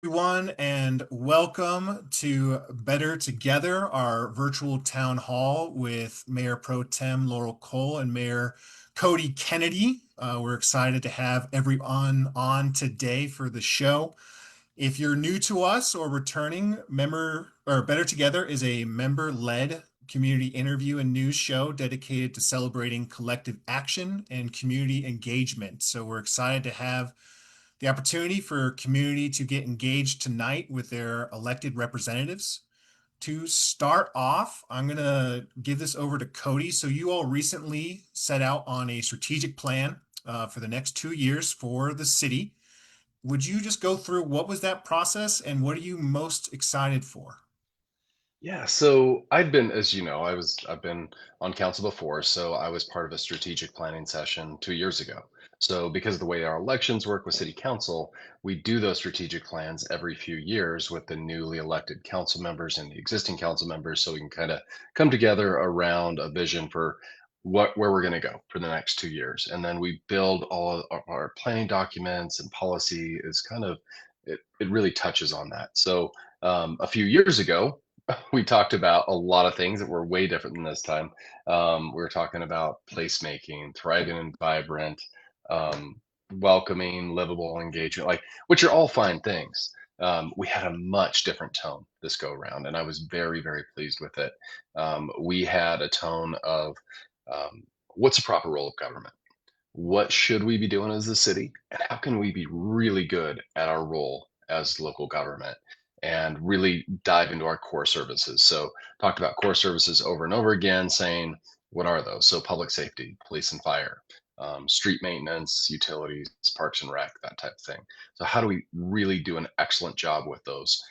Everyone, and welcome to Better Together, our virtual town hall with Mayor Pro Tem Laurel Cole and Mayor Cody Kennedy. We're excited to have everyone on today for the show. If you're new to us or returning, member or Better Together is a member-led community interview and news show dedicated to celebrating collective action and community engagement. So we're excited to have the opportunity for community to get engaged tonight with their elected representatives. To start off, I'm going to give this over to Cody. So you all recently set out on a strategic plan for the next 2 years for the city. Would you just go through what was that process and what are you most excited for? Yeah, so I'd been, as you know, I've been on council before, so I was part of a strategic planning session 2 years ago. So because of the way our elections work with city council, we do those strategic plans every few years with the newly elected council members and the existing council members, so we can kind of come together around a vision for where we're going to go for the next 2 years, and then we build all of our planning documents and policy is kind of it really touches on that. So a few years ago we talked about a lot of things that were way different than this time. We were talking about placemaking, thriving and vibrant, welcoming, livable engagement, like which are all fine things. We had a much different tone this go around, and I was very, very pleased with it. We had a tone of what's the proper role of government? What should we be doing as a city? And how can we be really good at our role as local government and really dive into our core services? So, talked about core services over and over again, saying, what are those? So, public safety, police and fire, street maintenance, utilities, parks and rec, that type of thing. So, how do we really do an excellent job with those?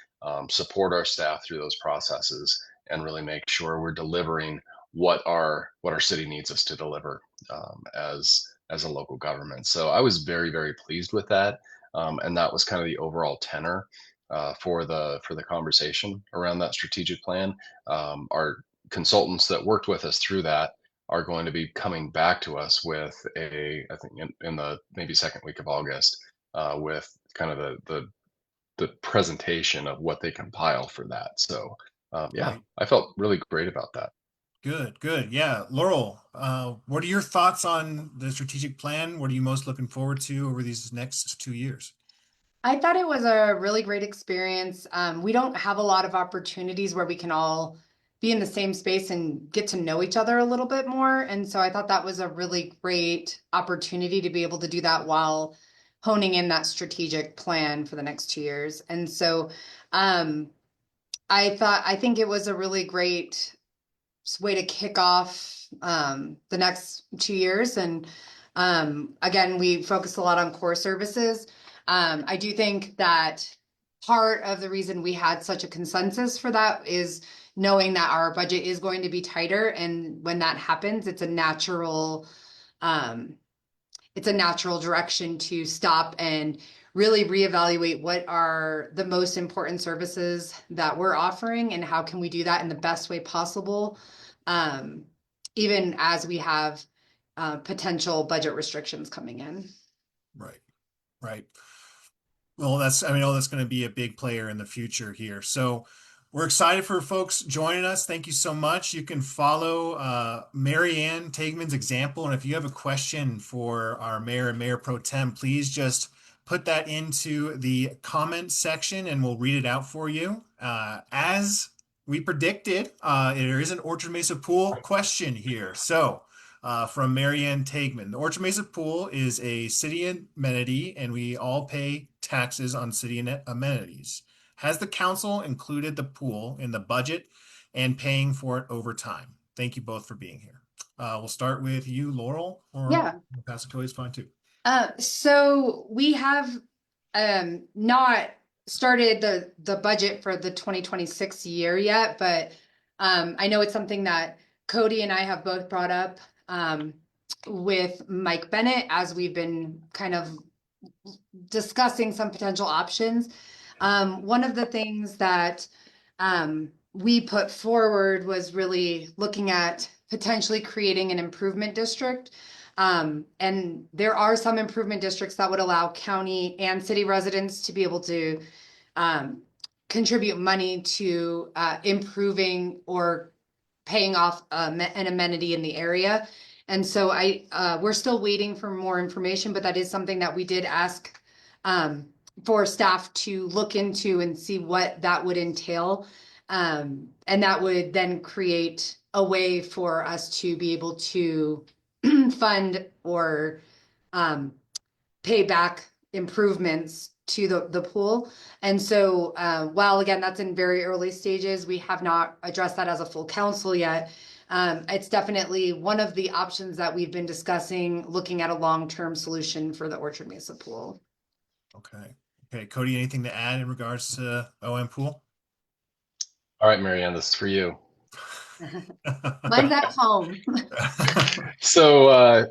Support our staff through those processes and really make sure we're delivering what our city needs us to deliver as a local government. So I was very, very pleased with that, and that was kind of the overall tenor for the conversation around that strategic plan. Our consultants that worked with us through that are going to be coming back to us with I think in the maybe second week of August, with kind of the presentation of what they compile for that. So yeah, Right. I felt really great about that. Good, good. Yeah. Laurel, what are your thoughts on the strategic plan? What are you most looking forward to over these next 2 years? I thought it was a really great experience. We don't have a lot of opportunities where we can all be in the same space and get to know each other a little bit more. And so I thought that was a really great opportunity to be able to do that while honing in that strategic plan for the next 2 years. And so um, I think it was a really great way to kick off the next 2 years. And again, we focused a lot on core services. I do think that part of the reason we had such a consensus for that is knowing that our budget is going to be tighter. And when that happens, um, it's a natural direction to stop and really reevaluate what are the most important services that we're offering and how can we do that in the best way possible, um, even as we have potential budget restrictions coming in. Right, right. Well, I know that's going to be a big player in the future here. So we're excited for folks joining us. Thank you so much. You can follow Mary Ann Taigman's example. And if you have a question for our mayor and mayor pro tem, please just put that into the comment section and we'll read it out for you. As we predicted, there is an Orchard Mesa Pool question here. So from Marianne Taigman. The Orchard Mesa Pool is a city amenity, and we all pay taxes on city amenities. Has the council included the pool in the budget and paying for it over time? Thank you both for being here. We'll start with you, Laurel, or Yeah. Pastor Cody is fine too. So we have not started the budget for the 2026 year yet, but I know it's something that Cody and I have both brought up with Mike Bennett as we've been kind of discussing some potential options. One of the things that we put forward was really looking at potentially creating an improvement district. And there are some improvement districts that would allow county and city residents to be able to um, contribute money to improving or paying off an amenity in the area. And so we're still waiting for more information, but that is something that we did ask for staff to look into and see what that would entail. And that would then create a way for us to be able to fund or pay back improvements to the pool. And so while again, that's in very early stages, we have not addressed that as a full council yet. It's definitely one of the options that we've been discussing, looking at a long-term solution for the Orchard Mesa pool. Okay. Okay, Cody, anything to add in regards to OM pool? All right, Marianne, this is for you. Mine's at home. So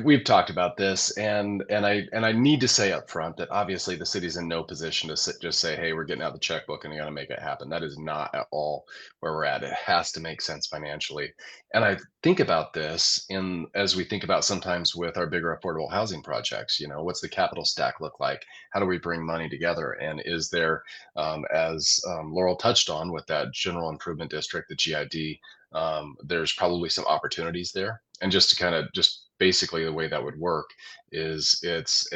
we've talked about this, and I need to say up front that obviously the city's in no position to just say, hey, we're getting out the checkbook and you got to make it happen. That is not at all where we're at. It has to make sense financially. And I think about this as we think about sometimes with our bigger affordable housing projects. What's the capital stack look like? How do we bring money together? And is there, as Laurel touched on with that general improvement district, the GID, there's probably some opportunities there. And just to kind of just basically the way that would work is it's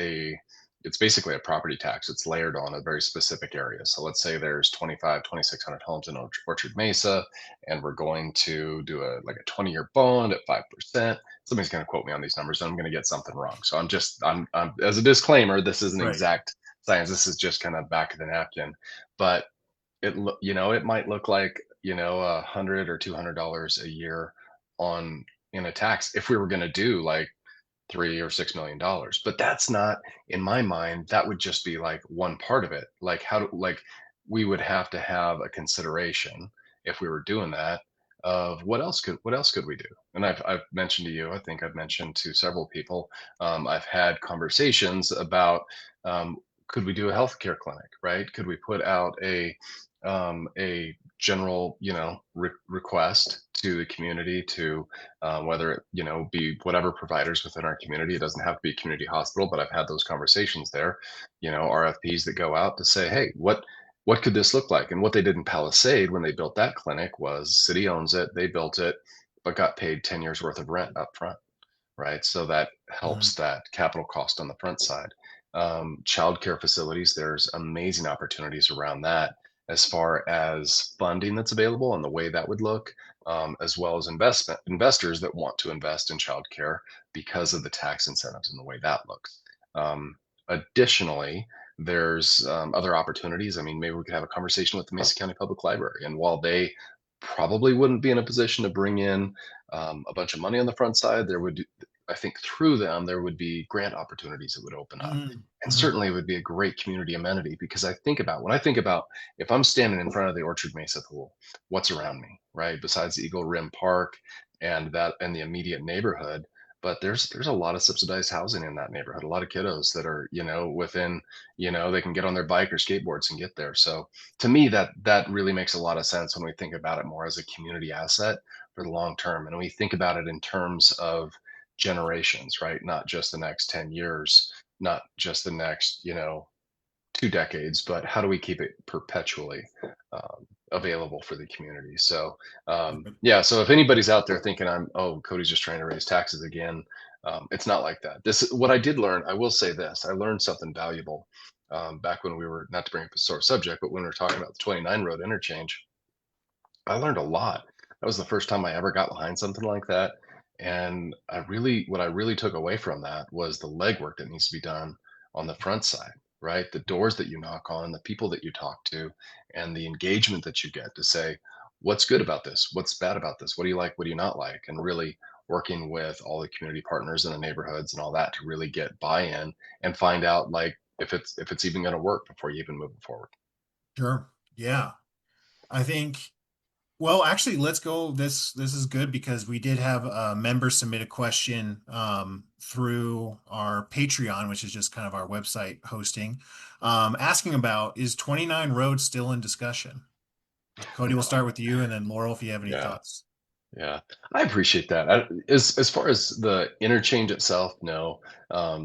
basically a property tax. It's layered on a very specific area. So let's say there's 2,600 homes in Orchard Mesa, and we're going to do a 20-year bond at 5%. Somebody's going to quote me on these numbers, and I'm going to get something wrong. So I'm as a disclaimer, this isn't Right. exact science. This is just kind of back of the napkin, but it might look like $100 or $200 a year in a tax if we were going to do like $3 or $6 million. But that's not, in my mind, that would just be like one part of it. Like we would have to have a consideration if we were doing that of what else could we do. And I've mentioned to you, I think I've mentioned to several people, I've had conversations about, could we do a healthcare clinic, right? Could we put out a general, request to the community to whether it, be whatever providers within our community. It doesn't have to be a community hospital, but I've had those conversations there. RFPs that go out to say, hey, what could this look like? And what they did in Palisade when they built that clinic was city owns it, they built it, but got paid 10 years worth of rent up front, right? So that helps that capital cost on the front side. Childcare facilities, there's amazing opportunities around that as far as funding that's available and the way that would look, as well as investors that want to invest in childcare because of the tax incentives and the way that looks. Additionally, there's other opportunities. I mean, maybe we could have a conversation with the Mesa County Public Library, and while they probably wouldn't be in a position to bring in a bunch of money on the front side, I think through them, there would be grant opportunities that would open up. And certainly it would be a great community amenity because when I think about if I'm standing in front of the Orchard Mesa pool, what's around me, right? Besides the Eagle Rim Park and the immediate neighborhood, but there's a lot of subsidized housing in that neighborhood, a lot of kiddos that are, within, they can get on their bike or skateboards and get there. So to me, that really makes a lot of sense when we think about it more as a community asset for the long term. And we think about it in terms of generations, right? Not just the next 10 years, not just the next, 2 decades, but how do we keep it perpetually available for the community? So, yeah. So if anybody's out there thinking Cody's just trying to raise taxes again, it's not like that. What I did learn. I will say this: I learned something valuable back when we were, not to bring up a sore subject, but when we were talking about the 29 road interchange. I learned a lot. That was the first time I ever got behind something like that. And what I really took away from that was the legwork that needs to be done on the front side, right? The doors that you knock on, the people that you talk to, and the engagement that you get to say, what's good about this? What's bad about this? What do you like? What do you not like? And really working with all the community partners in the neighborhoods and all that to really get buy-in and find out like if it's even going to work before you even move it forward. Sure. Yeah. I think, well, actually, let's go. This is good because we did have a member submit a question through our Patreon, which is just kind of our website hosting, asking about, is 29 Road still in discussion? Cody, we'll start with you, and then Laurel, if you have any Yeah. thoughts. Yeah, I appreciate that. As far as the interchange itself, no,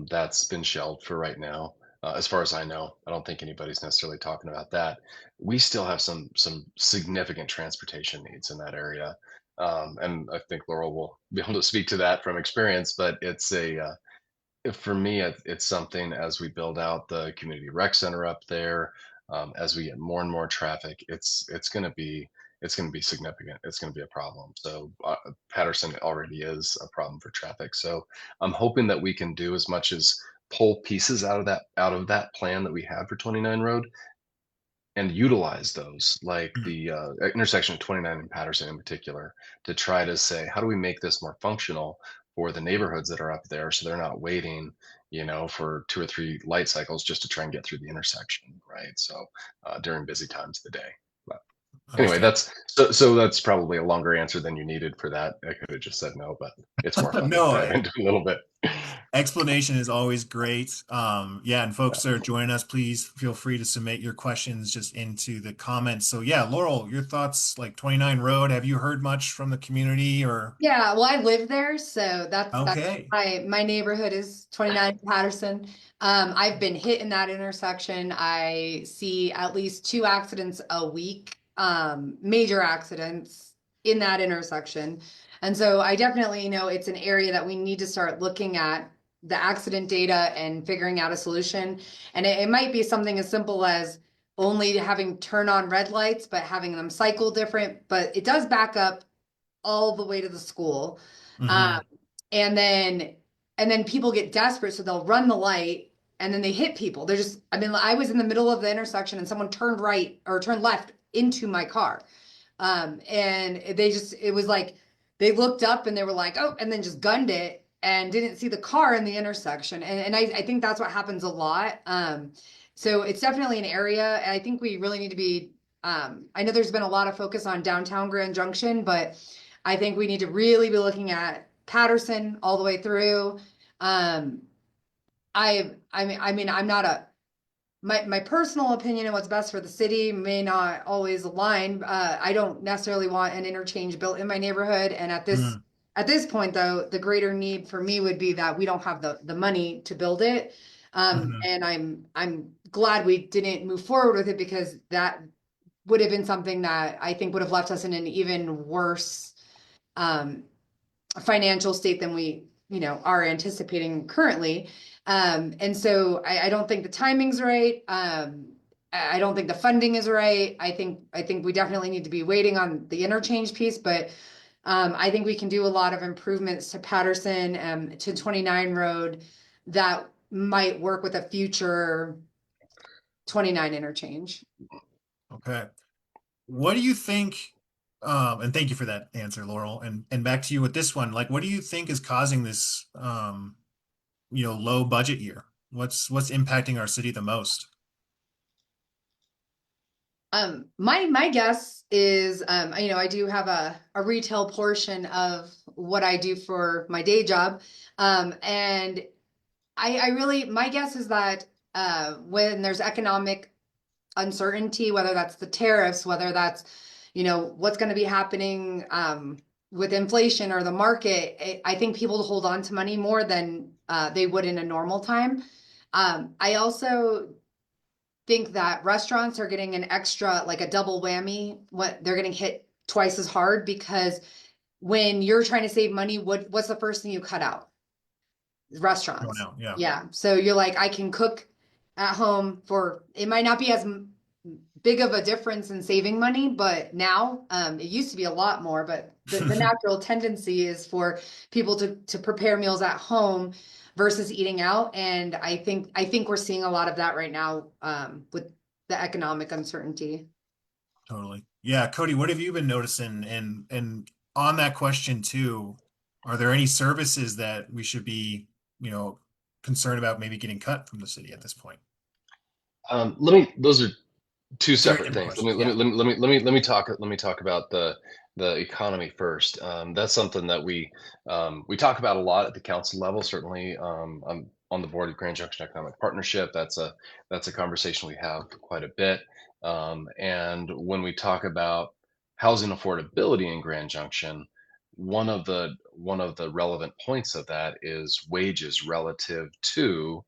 that's been shelved for right now. as far as I know. I don't think anybody's necessarily talking about that. We still have some significant transportation needs in that area, and I think Laurel will be able to speak to that from experience. But it's a for me, it's something as we build out the community rec center up there, as we get more and more traffic, it's going to be significant. It's going to be a problem. So Patterson already is a problem for traffic. So I'm hoping that we can do as much as pull pieces out of that plan that we have for 29 Road and utilize those, like Mm. the intersection of 29 and Patterson in particular, to try to say, how do we make this more functional for the neighborhoods that are up there so they're not waiting, for 2 or 3 light cycles just to try and get through the intersection, right? So during busy times of the day. But anyway, Understand. so that's probably a longer answer than you needed for that. I could have just said no, but it's more fun to No, dive into a little bit. explanation is always great. Yeah, and folks that are joining us, please feel free to submit your questions just into the comments. So yeah, Laurel, your thoughts, like 29 Road, have you heard much from the community or? Yeah, well, I live there, so that's Okay. my neighborhood is 29 Patterson. I've been hit in that intersection. I see at least 2 accidents a week, major accidents in that intersection. And so I definitely know it's an area that we need to start looking at the accident data and figuring out a solution. And it might be something as simple as only having turn on red lights, but having them cycle different. But it does back up all the way to the school. Um, Hmm. and then people get desperate, so they'll run the light and then they hit people. They're just, I mean, I was in the middle of the intersection and someone turned right or turned left into my car. And it was like they looked up and they were like, oh, and then just gunned it and didn't see the car in the intersection. And I think that's what happens a lot. So it's definitely an area. And I think we really need to be, I know there's been a lot of focus on downtown Grand Junction, but I think we need to really be looking at Patterson all the way through. Um, I mean, I'm not a my personal opinion of what's best for the city may not always align. I don't necessarily want an interchange built in my neighborhood, and at this point, though, the greater need for me would be that we don't have the money to build it. Hmm. And I'm glad we didn't move forward with it because that would have been something that I think would have left us in an even worse um, financial state than we, are anticipating currently. And so I don't think the timing's right. I don't think the funding is right. I think we definitely need to be waiting on the interchange piece, but I think we can do a lot of improvements to Patterson, to 29 Road that might work with a future 29 interchange. Okay. What do you think? And thank you for that answer, Laurel. And back to you with this one. Like, what do you think is causing this low budget year? What's impacting our city the most? My guess is, I do have a retail portion of what I do for my day job. And I really, my guess is that when there's economic uncertainty, whether that's the tariffs, whether that's, what's going to be happening with inflation or the market, I think people hold on to money more than they would in a normal time. I also think that restaurants are getting an extra, like a double whammy. What they're getting hit twice as hard because when you're trying to save money, what's the first thing you cut out? Going Restaurants. out, yeah. Yeah. So you're like, I can cook at home for, it might not be as big of a difference in saving money, but now it used to be a lot more, but the natural tendency is for people to prepare meals at home versus eating out. And I think we're seeing a lot of that right now with the economic uncertainty. Totally. Yeah, Cody, what have you been noticing? And on that question too, are there any services that we should be, you know, concerned about maybe getting cut from the city at this point? Those are two Very separate different things. Let me questions. let me Yeah. let me talk about the economy first. That's something that we talk about a lot at the council level. Certainly, I'm on the board of Grand Junction Economic Partnership. That's a conversation we have quite a bit. And when we talk about housing affordability in Grand Junction, one of the relevant points of that is wages relative to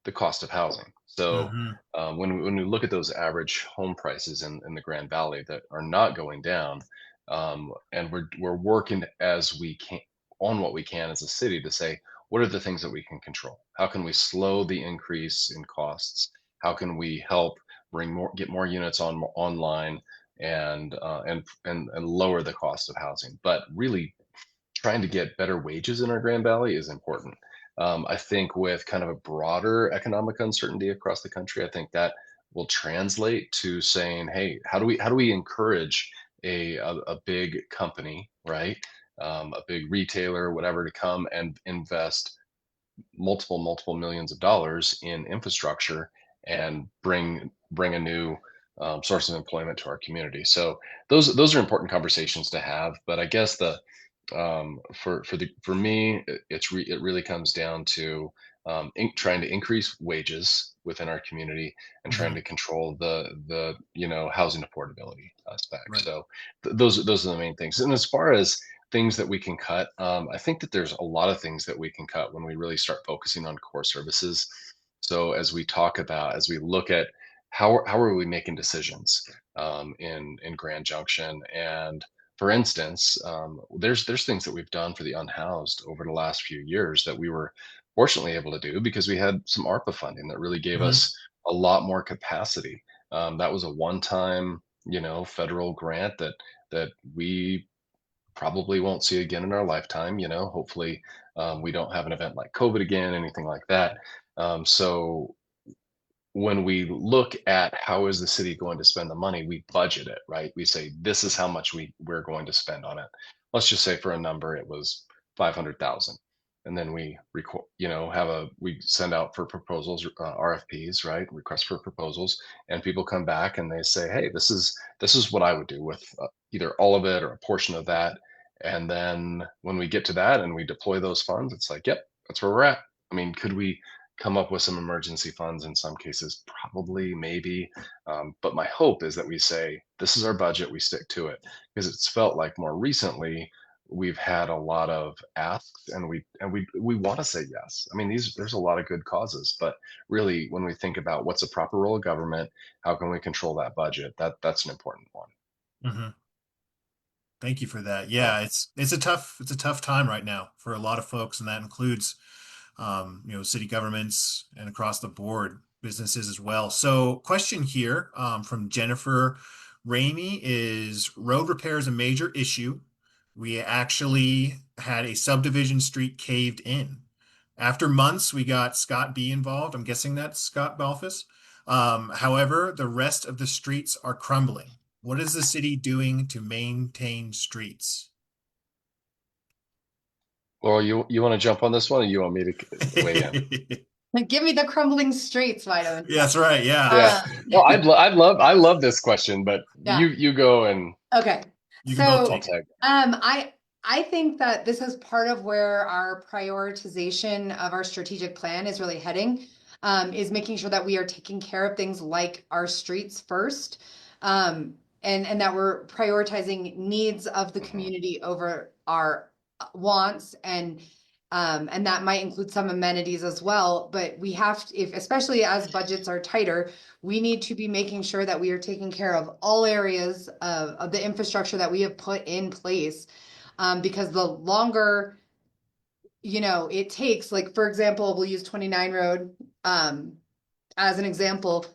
the cost of housing. So Hmm. when we look at those average home prices in the Grand Valley that are not going down, and we're working as we can on what we can as a city to say, what are the things that we can control? How can we slow the increase in costs? How can we help get more units online and lower the cost of housing? But really trying to get better wages in our Grand Valley is important. I think with kind of a broader economic uncertainty across the country, I think that will translate to saying, hey, how do we encourage a big company, right? A big retailer, whatever, to come and invest multiple millions of dollars in infrastructure and bring a new source of employment to our community. So those are important conversations to have. But I guess the for me, it really comes down to trying to increase wages within our community and trying Hmm. to control the housing affordability aspect. Right. So those are the main things. And as far as things that we can cut, I think that there's a lot of things that we can cut when we really start focusing on core services. So as we look at how are we making decisions in Grand Junction, and for instance, there's things that we've done for the unhoused over the last few years that we were fortunately able to do because we had some ARPA funding that really gave Hmm. us a lot more capacity. That was a one-time, federal grant that we probably won't see again in our lifetime. Hopefully, we don't have an event like COVID again, anything like that. So when we look at how is the city going to spend the money, we budget it, right? We say this is how much we're going to spend on it. Let's just say for a number, it was 500,000, and then we send out for proposals, RFPs, right? Request for proposals, and people come back and they say, hey, this is what I would do with either all of it or a portion of that. And then when we get to that and we deploy those funds, it's like, yep, that's where we're at. I mean, could we come up with some emergency funds in some cases? Probably, maybe. But my hope is that we say, this is our budget, we stick to it. Because it's felt like more recently, we've had a lot of asks and we want to say yes. I mean, there's a lot of good causes, but really when we think about what's a proper role of government, how can we control that budget? That's an important one. Hmm. Thank you for that. So Yeah, it's a tough time right now for a lot of folks, and that includes city governments and across the board, businesses as well. So, question here from Jennifer Ramey is road repair is a major issue. We actually had a subdivision street caved in. After months, we got Scott B involved. I'm guessing that's Scott Balfus. However, the rest of the streets are crumbling. What is the city doing to maintain streets? Laurel, you want to jump on this one, or you want me to weigh in? Like, give me the crumbling streets, why don't Yeah, that's right. Yeah. Yeah. uh, Well, I love this question, but yeah. you go and Okay. You can both I'll So, take it. tag. I think that this is part of where our prioritization of our strategic plan is really heading, is making sure that we are taking care of things like our streets first, and that we're prioritizing needs of the Mhm. community over our wants, and that might include some amenities as well. But we have to, if especially as budgets are tighter, we need to be making sure that we are taking care of all areas of the infrastructure that we have put in place. Because the longer, it takes, like, for example, we'll use 29 Road as an example.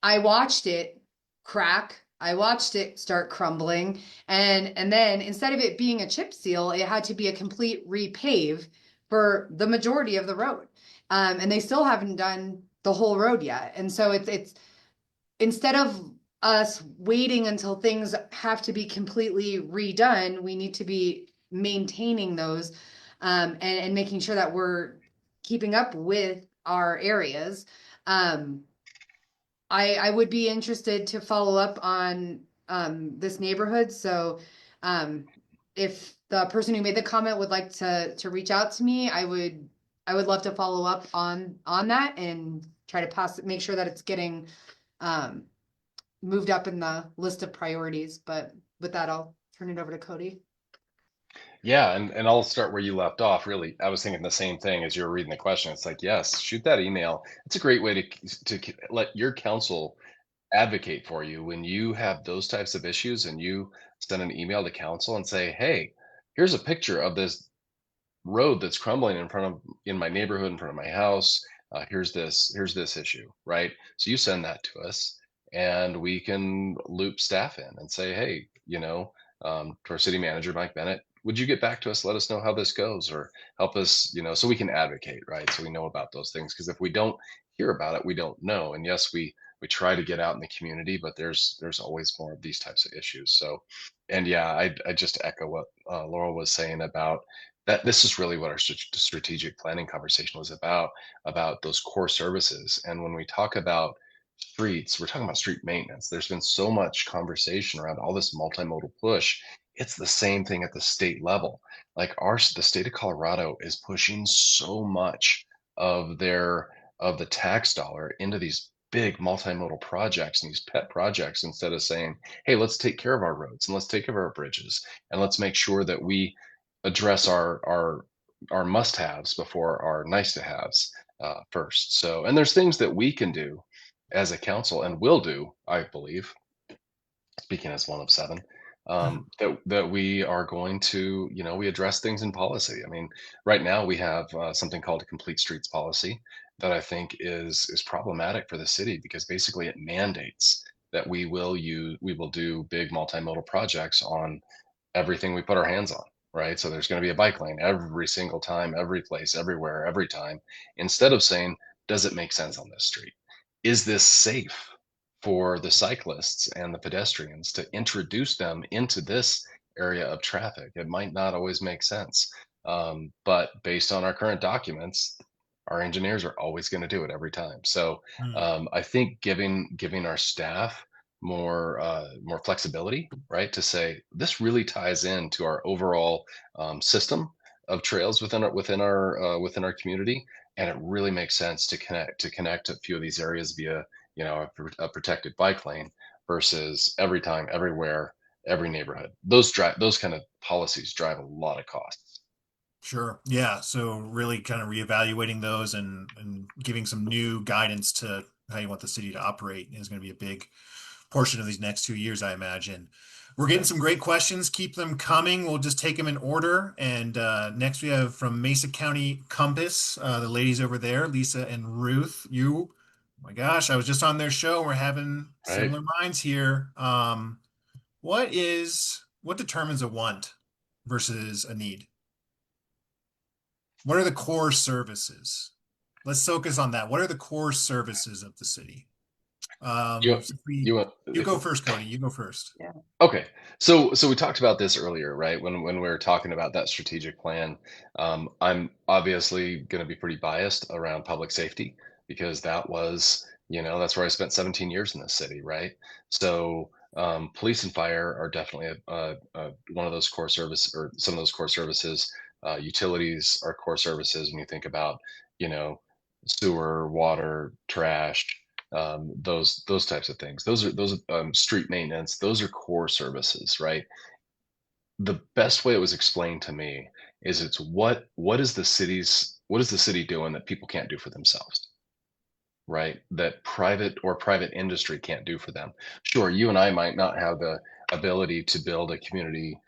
I watched it crack. I watched it start crumbling. And then instead of it being a chip seal, it had to be a complete repave for the majority of the road. And they still haven't done the whole road yet. And so it's instead of us waiting until things have to be completely redone, we need to be maintaining those, and making sure that we're keeping up with our areas. Um, I would be interested to follow up on this neighborhood. So if the person who made the comment would like to reach out to me, I would love to follow up on that and try to make sure that it's getting um, moved up in the list of priorities. But with that, I'll turn it over to Cody. Yeah, and I'll start where you left off. Really, I was thinking the same thing as you were reading the question. It's like, yes, shoot that email. It's a great way to let your council advocate for you when you have those types of issues, and you send an email to council and say, "Hey, here's a picture of this road that's crumbling in my neighborhood, in front of my house. Here's this issue," right? So you send that to us, and we can loop staff in and say, "Hey, to our city manager, Mike Bennett, would you get back to us, let us know how this goes, or help us, so we can advocate," right? So we know about those things, because if we don't hear about it, we don't know. And yes, we try to get out in the community, but there's always more of these types of issues. So, and yeah, I just echo what Laurel was saying about that. This is really what our strategic planning conversation was about those core services. And when we talk about streets, we're talking about street maintenance. There's been so much conversation around all this multimodal push. It's the same thing at the state level. Like the state of Colorado is pushing so much of the tax dollar into these big multimodal projects and these pet projects, instead of saying, "Hey, let's take care of our roads and let's take care of our bridges, and let's make sure that we address our must-haves before our nice-to-haves first." So, and there's things that we can do as a council, and will do, I believe, speaking as one of seven, that we are going to, we address things in policy. I mean, right now we have something called a complete streets policy that I think is problematic for the city, because basically it mandates that we will do big multimodal projects on everything we put our hands on, right? So there's going to be a bike lane every single time, every place, everywhere, every time, instead of saying, does it make sense on this street? Is this safe for the cyclists and the pedestrians to introduce them into this area of traffic? It might not always make sense. But based on our current documents, our engineers are always going to do it every time. So Hmm. I think giving our staff more flexibility, right? To say this really ties into our overall system of trails within our community, and it really makes sense to connect a few of these areas via a protected bike lane, versus every time, everywhere, every neighborhood. Those kind of policies drive a lot of costs. Sure. Yeah. So really kind of reevaluating those and giving some new guidance to how you want the city to operate is going to be a big portion of these next 2 years, I imagine. We're getting Yeah. some great questions. Keep them coming. We'll just take them in order. And next we have from Mesa County Compass, the ladies over there, Lisa and Ruth. Oh my gosh, I was just on their show. We're having Right. similar minds here. What determines a want versus a need? What are the core services? Let's focus on that. What are the core services of the city? You Since we, you want you go first, Cody. You go first. Yeah. Okay. So we talked about this earlier, right? When we were talking about that strategic plan, I'm obviously going to be pretty biased around public safety, because that's where I spent 17 years in this city, right? So police and fire are definitely one of those core service, or some of those core services. Utilities are core services when you think about, you know, sewer, water, trash, those types of things. Those street maintenance. Those are core services, right? The best way it was explained to me is, it's what is the city doing that people can't do for themselves, right? That private industry can't do for them. Sure, you and I might not have the ability to build a community,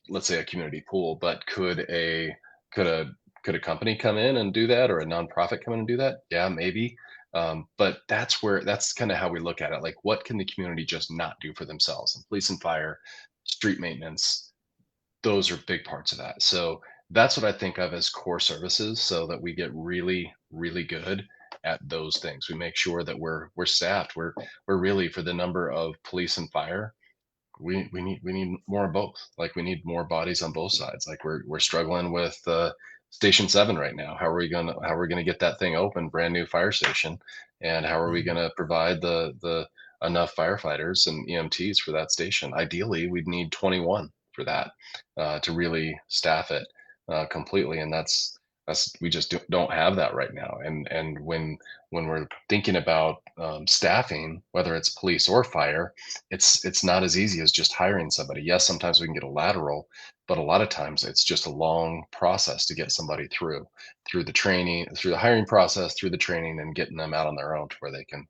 let's say a community pool, but could a could a company come in and do that, or a nonprofit come in and do that? Yeah, maybe. But that's kind of how we look at it. Like, what can the community just not do for themselves? And police and fire, street maintenance, those are big parts of that. So that's what I think of as core services, so that we get really, really good at those things. We make sure that we're staffed. We're really, for the number of police and fire, we need more of both. Like, we need more bodies on both sides. Like, we're struggling with station 7 right now. How are we gonna get that thing open, brand new fire station? And how are we Mhm. gonna provide the enough firefighters and EMTs for that station? Ideally, we'd need 21 for that, to really staff it completely. And we just don't have that right now. And when we're thinking about staffing, whether it's police or fire, it's not as easy as just hiring somebody. Yes, sometimes we can get a lateral, but a lot of times it's just a long process to get somebody through the training, through the hiring process, through the training, and getting them out on their own to where they can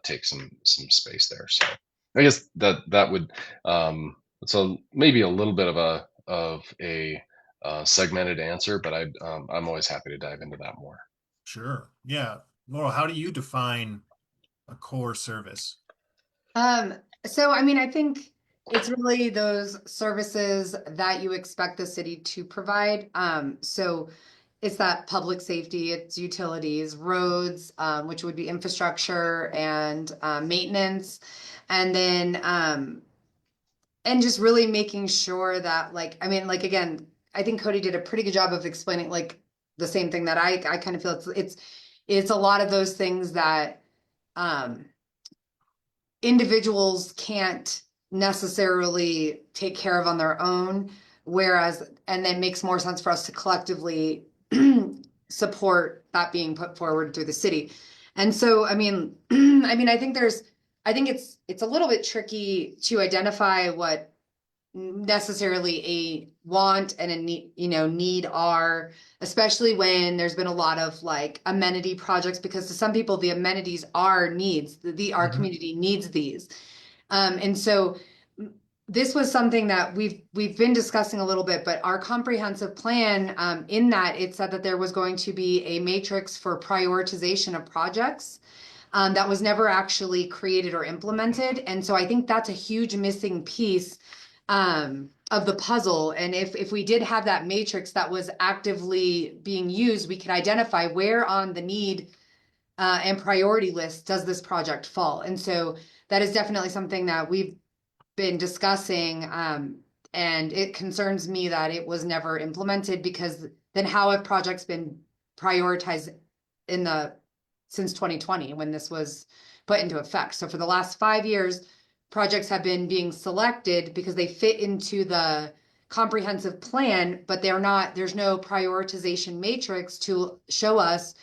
take some space there. So I guess that would so maybe a little bit of a segmented answer, but I'm always happy to dive into that more. Sure. Yeah. Laurel, how do you define a core service? Um, so I mean, I think it's really those services that you expect the city to provide. So it's that public safety, it's utilities, roads, which would be infrastructure and maintenance, and then and just really making sure that like I mean, like again, I think Cody did a pretty good job of explaining like the same thing that I kind of feel it's a lot of those things that um individuals can't necessarily take care of on their own, whereas, and then makes more sense for us to collectively support that being put forward through the city. And so, I mean, I think I think it's a little bit tricky to identify what necessarily a want and a need, need are, especially when there's been a lot of like amenity projects, because to some people the amenities are needs. Our Mhm. community needs these. And so this was something that we've been discussing a little bit, but our comprehensive plan, in that it said that there was going to be a matrix for prioritization of projects. That was never actually created or implemented. And so I think that's a huge missing piece of the puzzle. And if we did have that matrix that was actively being used, we could identify where on the need and priority list does this project fall. And so that is definitely something that we've been discussing. And it concerns me that it was never implemented, because then how have projects been prioritized in the since 2020 when this was put into effect? So for the last 5 years, projects have been being selected because they fit into the comprehensive plan, but there's no prioritization matrix to show us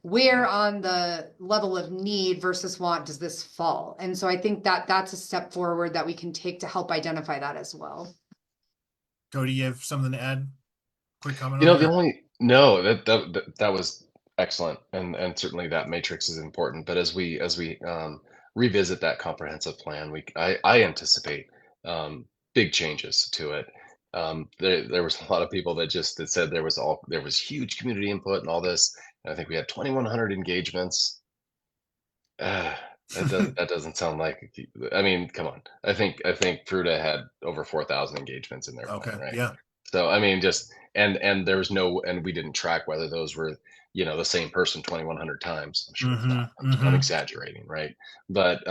where on the level of need versus want does this fall. And so I think that that's a step forward that we can take to help identify that as well. Cody, you have something to add? Quick comment You on know, that? the Or? only no that was excellent, and certainly that matrix is important. But as we revisit that comprehensive plan, I anticipate big changes to it. There was a lot of people that said there was huge community input and all this. And I think we had 2,100 engagements. Uh, that doesn't sound like. I mean, come on. I think Fruta had over 4,000 engagements in their plan, Okay. right? Yeah. So I mean, just and there was no, and we didn't track whether those were the same person 2,100 times. I'm sure it's not. I'm Hmm. exaggerating, right? But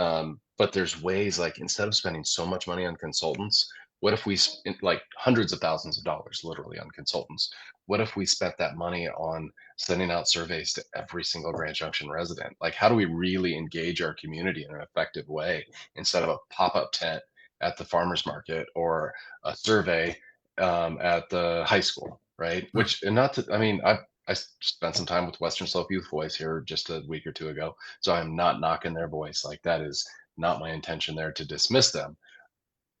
there's ways, like, instead of spending so much money on consultants, what if we spent like hundreds of thousands of dollars literally on consultants? What if we spent that money on sending out surveys to every single Grand Junction resident? Like, how do we really engage our community in an effective way instead of a pop-up tent at the farmers market, or a survey at the high school, right? Sure. Which, and not to, I mean, I spent some time with Western Slope Youth Voice here just a week or two ago, so I'm not knocking their voice. Like, that is not my intention there to dismiss them,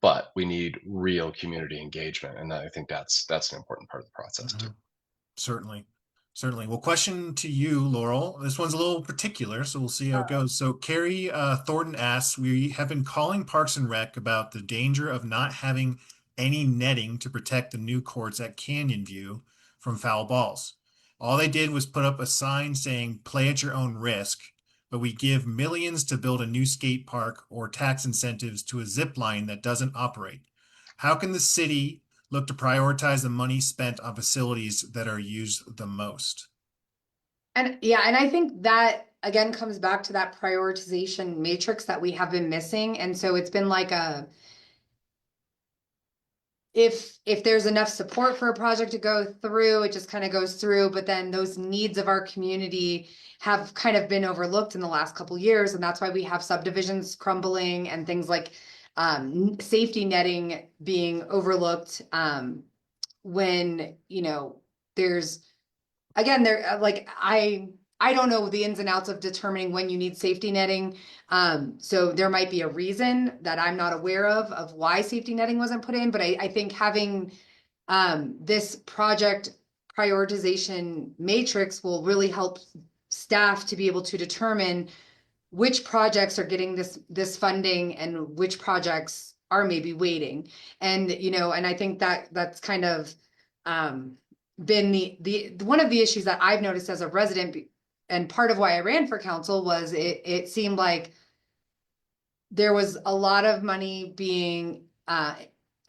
but we need real community engagement, and I think that's an important part of the process too. Mhm. Certainly. Certainly. Well, question to you, Laurel. This one's a little particular, so we'll see how it goes. So Carrie Thornton asks, we have been calling Parks and Rec about the danger of not having any netting to protect the new courts at Canyon View from foul balls. All they did was put up a sign saying play at your own risk, but we give millions to build a new skate park or tax incentives to a zip line that doesn't operate. How can the city look to prioritize the money spent on facilities that are used the most? And yeah, and I think that again comes back to that prioritization matrix that we have been missing. And so it's been like a if there's enough support for a project to go through, it just kind of goes through. But then those needs of our community have kind of been overlooked in the last couple years, and that's why we have subdivisions crumbling and things like safety netting being overlooked when there's again, there like I don't know the ins and outs of determining when you need safety netting. So there might be a reason that I'm not aware of why safety netting wasn't put in. But I think having this project prioritization matrix will really help staff to be able to determine which projects are getting this funding and which projects are maybe waiting. And and I think that that's kind of um, been the one of the issues that I've noticed as a resident, and part of why I ran for council was it seemed like there was a lot of money being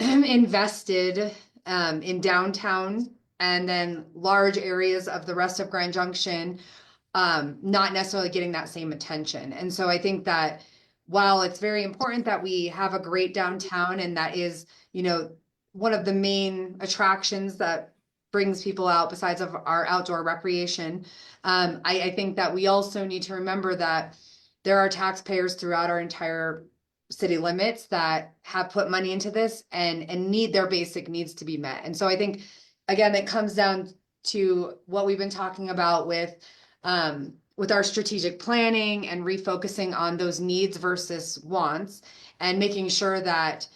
invested in downtown, and then large areas of the rest of Grand Junction not necessarily getting that same attention. And so I think that while it's very important that we have a great downtown, and that is, one of the main attractions that brings people out besides of our outdoor recreation, I think that we also need to remember that there are taxpayers throughout our entire city limits that have put money into this and need their basic needs to be met. And so I think, again, it comes down to what we've been talking about with our strategic planning and refocusing on those needs versus wants, and making sure that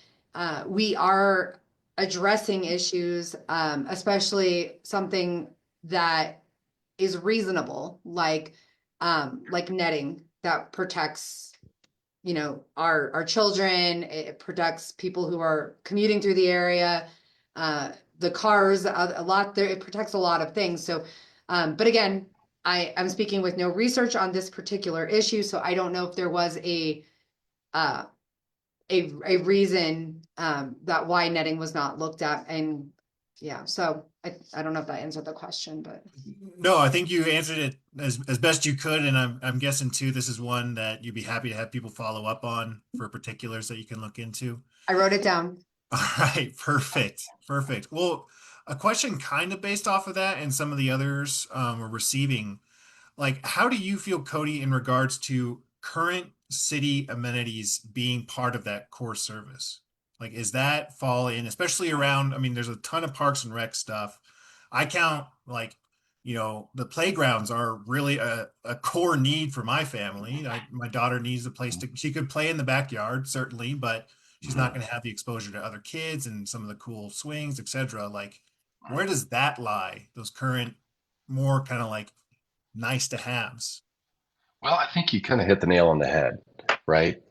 we are addressing issues, especially something that is reasonable, like netting that protects our children. It protects people who are commuting through the area, the cars, a lot there. It protects a lot of things. So but again, I'm speaking with no research on this particular issue, so I don't know if there was uh a reason that why netting was not looked at. And yeah, so I don't know if that answered the question, but No, I think you answered it as best you could, and I'm guessing too this is one that you'd be happy to have people follow up on for particulars that you can look into. I wrote it down. All right, perfect, perfect. Well, a question kind of based off of that and some of the others we're receiving. Like, how do you feel, Cody, in regards to current city amenities being part of that core service? Like, is that fall in, especially around, I mean, there's a ton of parks and rec stuff. I count like, the playgrounds are really a core need for my family. My daughter needs a place she could play in the backyard, certainly, but she's not going to have the exposure to other kids and some of the cool swings, etc. Like, where does that lie? Those current, more kind of like nice to haves. Well, I think you kind of hit the nail on the head, right?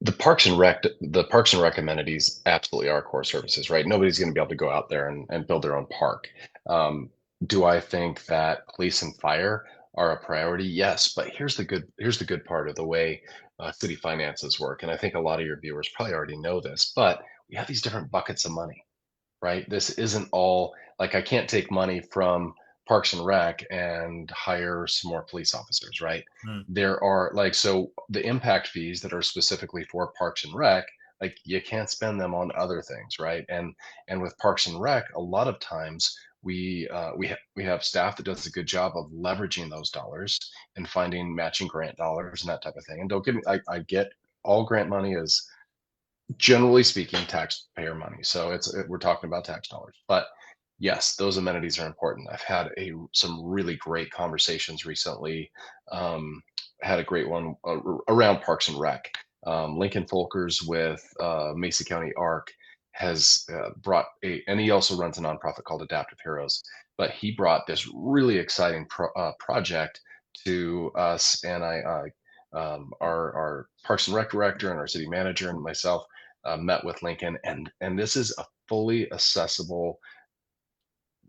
The Parks and Rec amenities absolutely are core services, right? Nobody's going to be able to go out there and build their own park. Um, do I think that police and fire are a priority? Yes, but here's the good part of the way city finances work, and I think a lot of your viewers probably already know this, but we have these different buckets of money, right? This isn't all like I can't take money from Parks and Rec and hire some more police officers, right? Hmm. There are like so the impact fees that are specifically for Parks and Rec, like you can't spend them on other things, right? And with Parks and Rec, a lot of times we have staff that does a good job of leveraging those dollars and finding matching grant dollars and that type of thing. And don't get me, I get all grant money is generally speaking taxpayer money, so we're talking about tax dollars. But yes, those amenities are important. I've had some really great conversations recently. um, Had a great one around Parks and Rec. Lincoln Folkers with Mesa County Arc has brought and he also runs a nonprofit called Adaptive Heroes, but he brought this really exciting project to us. And our Parks and Rec director and our city manager and myself met with Lincoln, and this is a fully accessible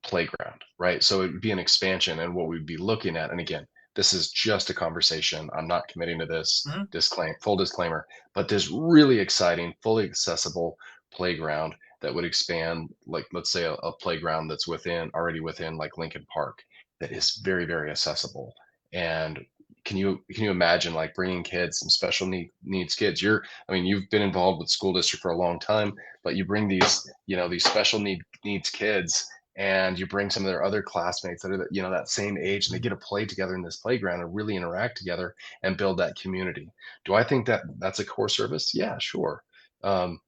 playground, right? So it would be an expansion, and what we'd be looking at. And again, this is just a conversation. I'm not committing to this. Mhm. Full disclaimer, but this really exciting, fully accessible playground that would expand, like let's say a playground that's already within like Lincoln Park, that is very, very accessible. And can you imagine like bringing kids, some needs kids? I mean, you've been involved with school district for a long time, but you bring these special needs kids, and you bring some of their other classmates that are that same age, and they get to play together in this playground and really interact together and build that community. Do I think that that's a core service? Yeah, sure. um,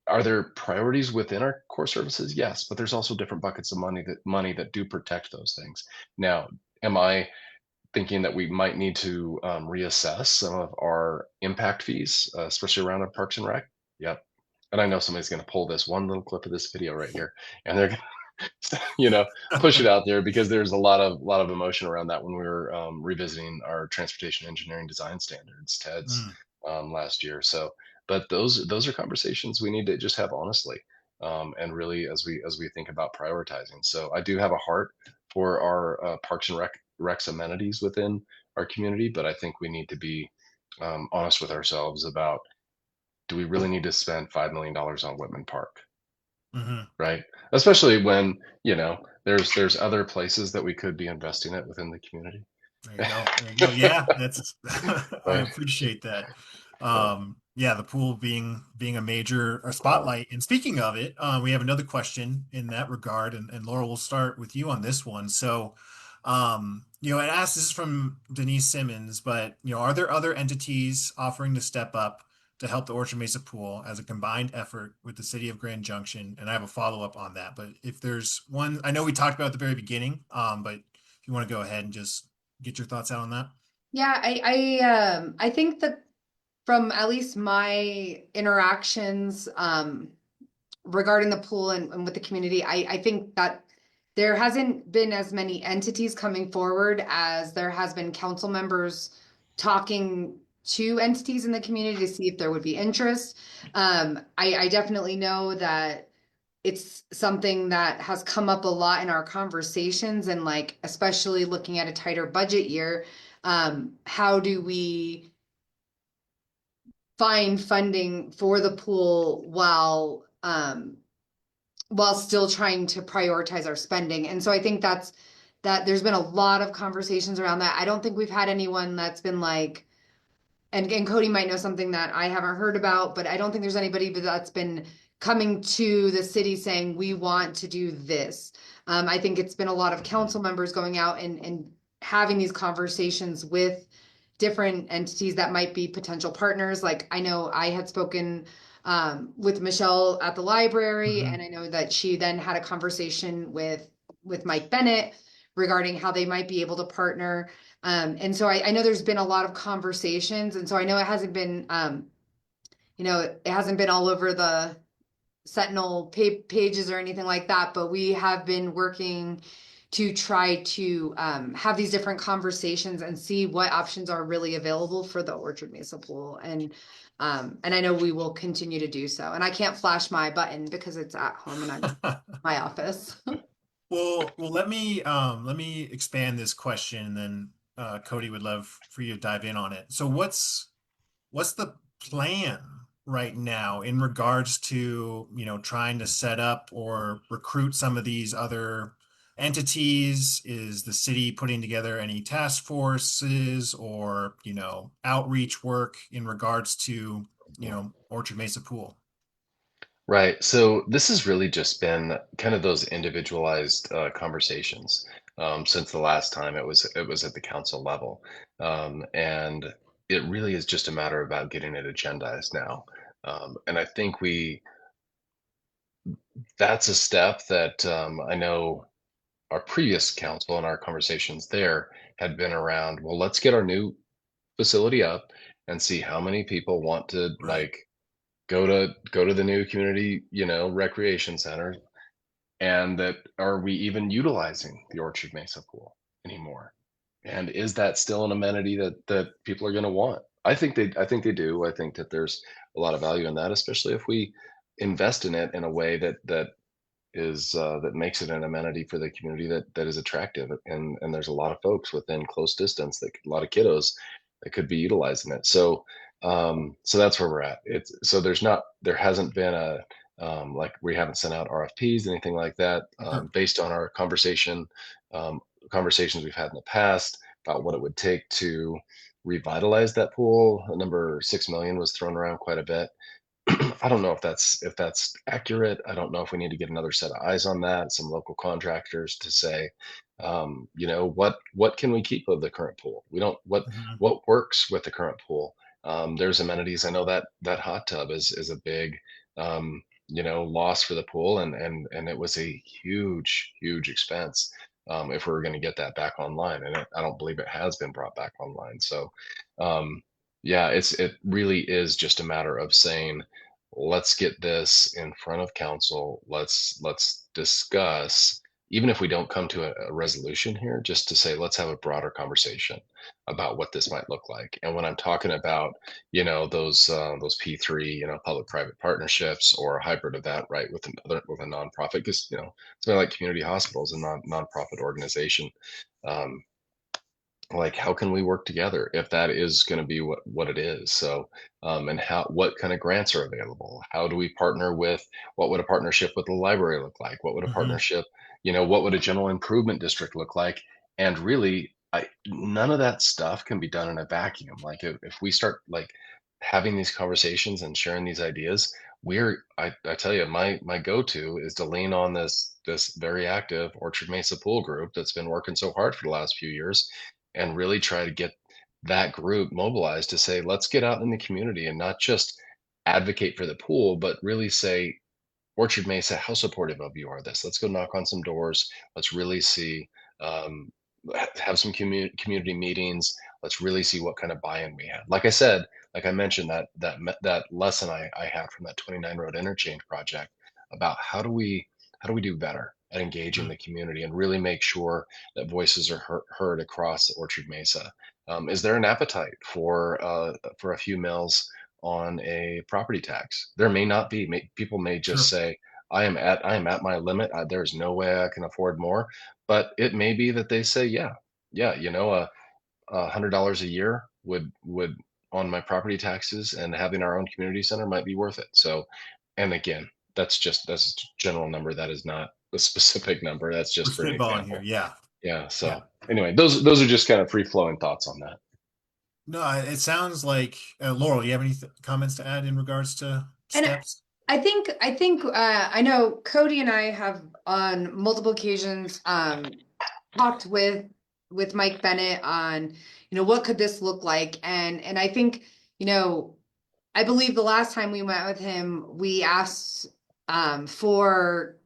Are there priorities within our core services? Yes, but there's also different buckets of money that do protect those things. Now, am I thinking that we might need to reassess some of our impact fees, especially around our Parks and Rec? Yep. And I know somebody's going to pull this one little clip of this video right here, and they're going to, push it out there because there's a lot of emotion around that when we were revisiting our transportation engineering design standards, TEDS, Mm, last year. So, but those are conversations we need to just have honestly, and really as we think about prioritizing. So I do have a heart for our Parks and Recs amenities within our community, but I think we need to be honest with ourselves about, do we really need to spend $5 million on Whitman Park, mhm. right? Especially when there's other places that we could be investing it within the community, There you go. There you go. Yeah, that's I right? appreciate that. Yeah. Yeah, the pool being a major a Wow. spotlight. And speaking of it, we have another question in that regard, and Laura, we'll start with you on this one. So, I asked this is from Denise Simmons, but are there other entities offering to step up to help the Orchard Mesa Pool as a combined effort with the city of Grand Junction? And I have a follow-up on that. But if there's one, I know we talked about at the very beginning, but if you want to go ahead and just get your thoughts out on that. Yeah, I think that from at least my interactions regarding the pool and with the community, I think that there hasn't been as many entities coming forward as there has been council members talking to entities in the community to see if there would be interest. I definitely know that it's something that has come up a lot in our conversations, and like especially looking at a tighter budget year, how do we find funding for the pool while still trying to prioritize our spending. And so I think that there's been a lot of conversations around that. I don't think we've had anyone that's been like, and Cody might know something that I haven't heard about, but I don't think there's anybody that's been coming to the city saying we want to do this. I think it's been a lot of council members going out and having these conversations with different entities that might be potential partners. Like I know I had spoken with Michelle at the library, Hmm. and I know that she then had a conversation with Mike Bennett regarding how they might be able to partner. And so I know there's been a lot of conversations, and so I know it hasn't been, it hasn't been all over the Sentinel pages or anything like that, but we have been working to try to have these different conversations and see what options are really available for the Orchard Mesa pool. And I know we will continue to do so. And I can't flash my button because it's at home and I'm in my office. Well, let me expand this question, and then Cody would love for you to dive in on it. So what's the plan right now in regards to, trying to set up or recruit some of these other entities? Is the city putting together any task forces or, outreach work in regards to, Orchard Mesa Pool? Right. So this has really just been kind of those individualized conversations since the last time it was at the council level, and it really is just a matter about getting it agendized now. And I think we that's a step that I know our previous council and our conversations there had been around. Well, let's get our new facility up and see how many people want to Right. go to the new community, recreation center, and that are we even utilizing the Orchard Mesa pool anymore? And is that still an amenity that people are going to want? I think they do. I think that there's a lot of value in that, especially if we invest in it in a way that makes it an amenity for the community that is attractive, and there's a lot of folks within close distance, a lot of kiddos that could be utilizing it. So that's where we're at. There hasn't been like, we haven't sent out RFPs, anything like that, Sure. based on our um, conversations we've had in the past about what it would take to revitalize that pool. The number 6 million was thrown around quite a bit. I don't know if that's accurate. I don't know if we need to get another set of eyes on that, some local contractors to say, what can we keep of the current pool? We don't Mhm. what works with the current pool. There's amenities. I know that hot tub is a big, um, loss for the pool, and it was a huge expense if we were going to get that back online, and I don't believe it has been brought back online. So, yeah, it really is just a matter of saying, let's get this in front of council. Let's discuss, even if we don't come to a resolution here, just to say let's have a broader conversation about what this might look like. And when I'm talking about those P3, public-private partnerships, or a hybrid of that, right, with a nonprofit, because something like community hospitals, a nonprofit organization. Um, like, how can we work together if that is going to be what it is? So, and what kind of grants are available? How do we partner with? What would a partnership with the library look like? What would a Hmm. partnership, what would a general improvement district look like? And really, none of that stuff can be done in a vacuum. Like, if we start like having these conversations and sharing these ideas, I tell you, my go-to is to lean on this very active Orchard Mesa pool group that's been working so hard for the last few years, and really try to get that group mobilized to say, let's get out in the community and not just advocate for the pool, but really say, Orchard Mesa, how supportive of you are this? Let's go knock on some doors. Let's really see, um, have some community meetings. Let's really see what kind of buy-in we have. Like I said, like I mentioned, that lesson I had from that 29 road interchange project about how do we do better at engaging the community and really make sure that voices are heard across Orchard Mesa. Is there an appetite for a few mills on a property tax? There may not be. People may just Sure. say, I am at my limit. There's no way I can afford more." But it may be that they say, "Yeah, yeah, $100 a year would on my property taxes, and having our own community center might be worth it." So, and again, that's a general number. That is not a specific number. That's We're just for an spitballing here. example. Yeah. Yeah. Yeah. So anyway, those are just kind of free flowing thoughts on that. No, it sounds like Laurel, you have any comments to add in regards to And steps? I know Cody and I have on multiple occasions talked with Mike Bennett on, what could this look like? And I think, you know, I believe the last time we met with him, we asked for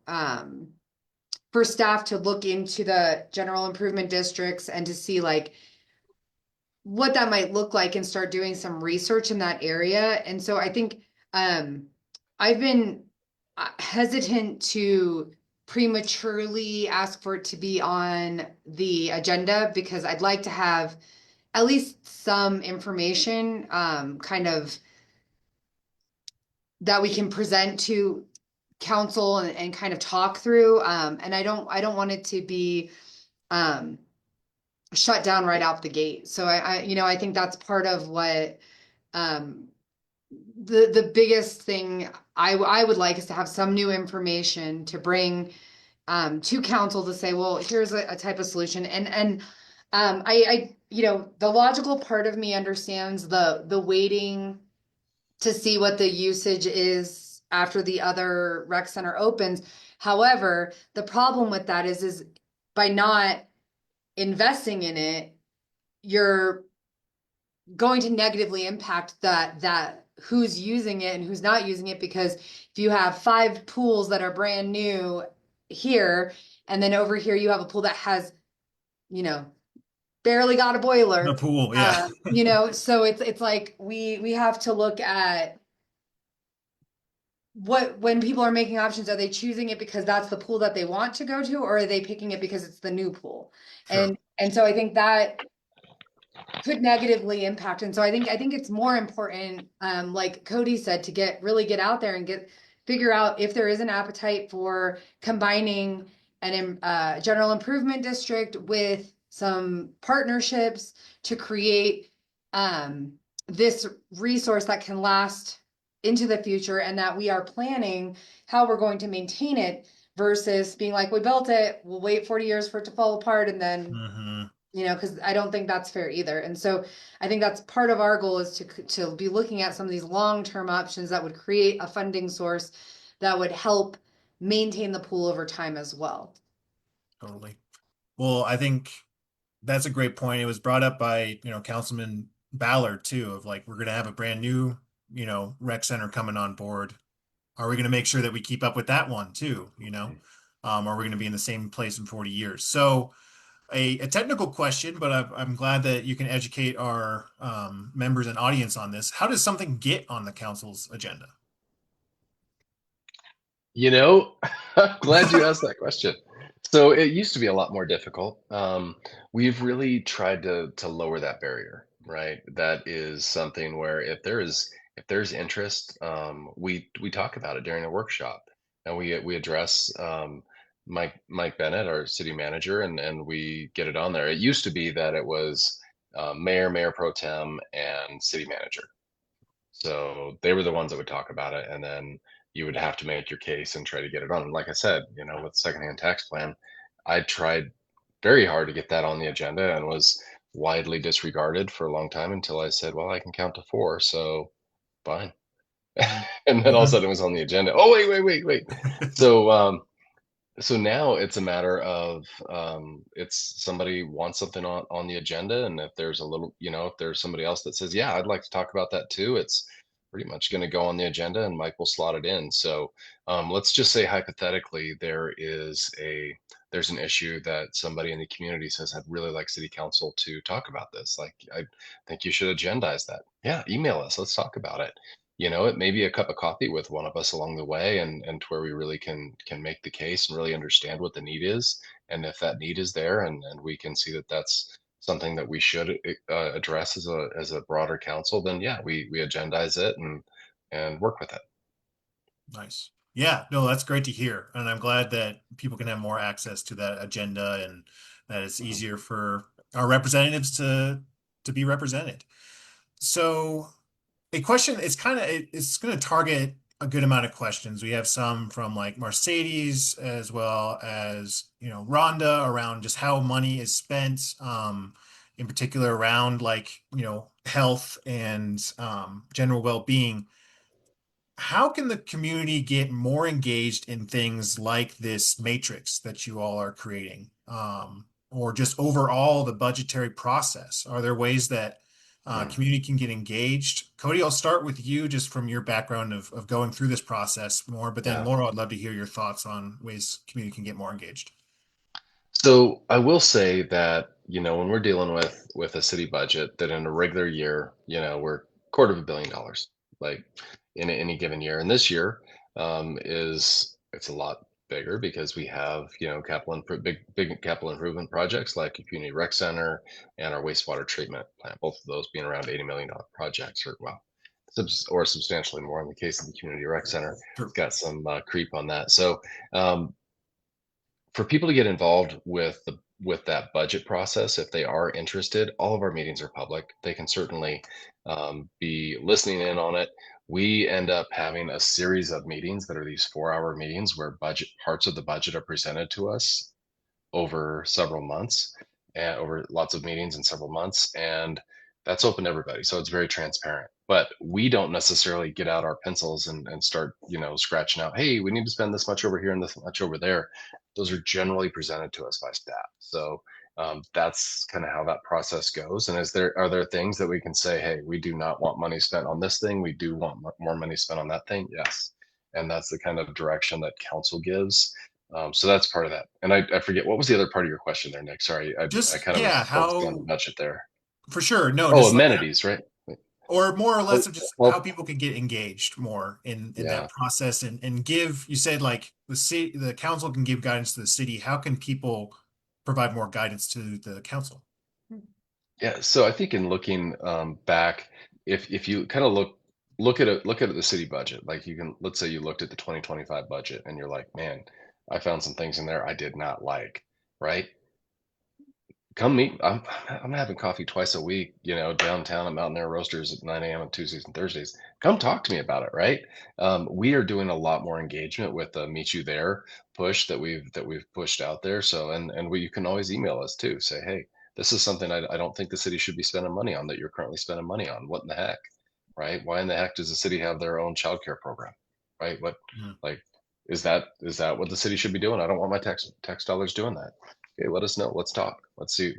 staff to look into the general improvement districts and to see like what that might look like and start doing some research in that area. And so I think um, I've been hesitant to prematurely ask for it to be on the agenda because I'd like to have at least some information kind of that we can present to council and kind of talk through. And I don't want it to be um, shut down right out the gate. So I think that's part of what um, the biggest thing I would like is to have some new information to bring to council to say, well, here's a type of solution. And the logical part of me understands the waiting to see what the usage is after the other rec center opens. However, the problem with that is by not investing in it, you're going to negatively impact that who's using it and who's not using it, because if you have 5 pools that are brand new here and then over here you have a pool that has you know barely got a The boiler, pool, yeah. so it's like we have to look at what when people are making options, are they choosing it because that's the pool that they want to go to, or are they picking it because it's the new pool? Sure. And so I think that could negatively impact. And so I think it's more important, like Cody said, to get out there and figure out if there is an appetite for combining an general improvement district with some partnerships to create this resource that can last into the future, and that we are planning how we're going to maintain it versus being like, we built it, we'll wait 40 years for it to fall apart, and then Hmm. because I don't think that's fair either. And so I think that's part of our goal, is to be looking at some of these long-term options that would create a funding source that would help maintain the pool over time as well. Totally. Well, I think that's a great point. It was brought up by, Councilman Ballard too, of like, we're gonna have a brand new, rec center coming on board. Are we going to make sure that we keep up with that one too? Are we going to be in the same place in 40 years? So a technical question, but I'm glad that you can educate our members and audience on this. How does something get on the council's agenda? You know, I'm glad you asked that question. So it used to be a lot more difficult. We've really tried to lower that barrier, right? That is something where if there's interest, we talk about it during a workshop, and we address Mike Bennett, our city manager, and we get it on there. It used to be that it was mayor pro tem, and city manager. So they were the ones that would talk about it, and then you would have to make your case and try to get it on. And like I said, with secondhand tax plan, I tried very hard to get that on the agenda and was widely disregarded for a long time until I said, "Well, I can count to four, so fine." Mhm. And then all of a sudden it was on the agenda. Oh, wait. So so now it's a matter of it's somebody wants something on the agenda, and if there's a little, if there's somebody else that says, yeah, I'd like to talk about that too, it's pretty much going to go on the agenda, and Mike will slot it in. So let's just say hypothetically there's an issue that somebody in the community says, I'd really like city council to talk about this. Like, I think you should agendize that. Yeah, email us, let's talk about it. It may be a cup of coffee with one of us along the way, and to where we really can make the case and really understand what the need is, and if that need is there, and we can see that that's something that we should address as a broader council, then yeah, we agendize it and work with it. Nice. Yeah, no, that's great to hear. And I'm glad that people can have more access to that agenda and that it's Mhm. easier for our representatives to be represented. So a question is it's going to target a good amount of questions. We have some from like Mercedes as well as, Rhonda around just how money is spent, in particular around like, health and general well-being. How can the community get more engaged in things like this matrix that you all are creating, or just overall the budgetary process? Are there ways that Mm. community can get engaged? Cody, I'll start with you just from your background of going through this process more, but then Yeah. Laurel, I'd love to hear your thoughts on ways community can get more engaged. So I will say that, when we're dealing with a city budget, that in a regular year, we're $250 million, like in any given year. And this year it's a lot bigger because we have, big capital improvement projects like a community rec center and our wastewater treatment plant, both of those being around $80 million projects, or well, or substantially more in the case of the community rec center. Sure. It's got some creep on that. So um, for people to get involved with that budget process, if they are interested, all of our meetings are public. They can certainly be listening in on it. We end up having a series of meetings that are these 4-hour meetings where budget parts of the budget are presented to us over several months, and over lots of meetings in several months, and that's open to everybody, so it's very transparent. But we don't necessarily get out our pencils and start, scratching out, hey, we need to spend this much over here and this much over there. Those are generally presented to us by staff. So that's kind of how that process goes. And are there things that we can say, hey, we do not want money spent on this thing, we do want more money spent on that thing? Yes. And that's the kind of direction that council gives. So that's part of that. And I forget, what was the other part of your question there, Nick? Sorry, I Just, kind of yeah, was focusing on the how, budget there. for sure. No, Oh, just like amenities, right? or more or Oh, less of just how well, people can get engaged more in that yeah. process and give, you said like the council can give guidance to the city. How can people provide more guidance to the council? Yeah, so I think in looking back, if you kind of look at the city budget, like let's say you looked at the 2025 budget and you're like, man, I found some things in there I did not like, right? Come meet. I'm having coffee twice a week, downtown at Mountain Air Roasters at 9 a.m. on Tuesdays and Thursdays. Come talk to me about it, right? We are doing a lot more engagement with the Meet You There push that we've pushed out there. So you can always email us too. Say, hey, this is something I don't think the city should be spending money on that you're currently spending money on. What in the heck, right? Why in the heck does the city have their own childcare program, right? What, Mm. like, is that what the city should be doing? I don't want my tax dollars doing that. Okay, let us know. Let's talk. Let's see.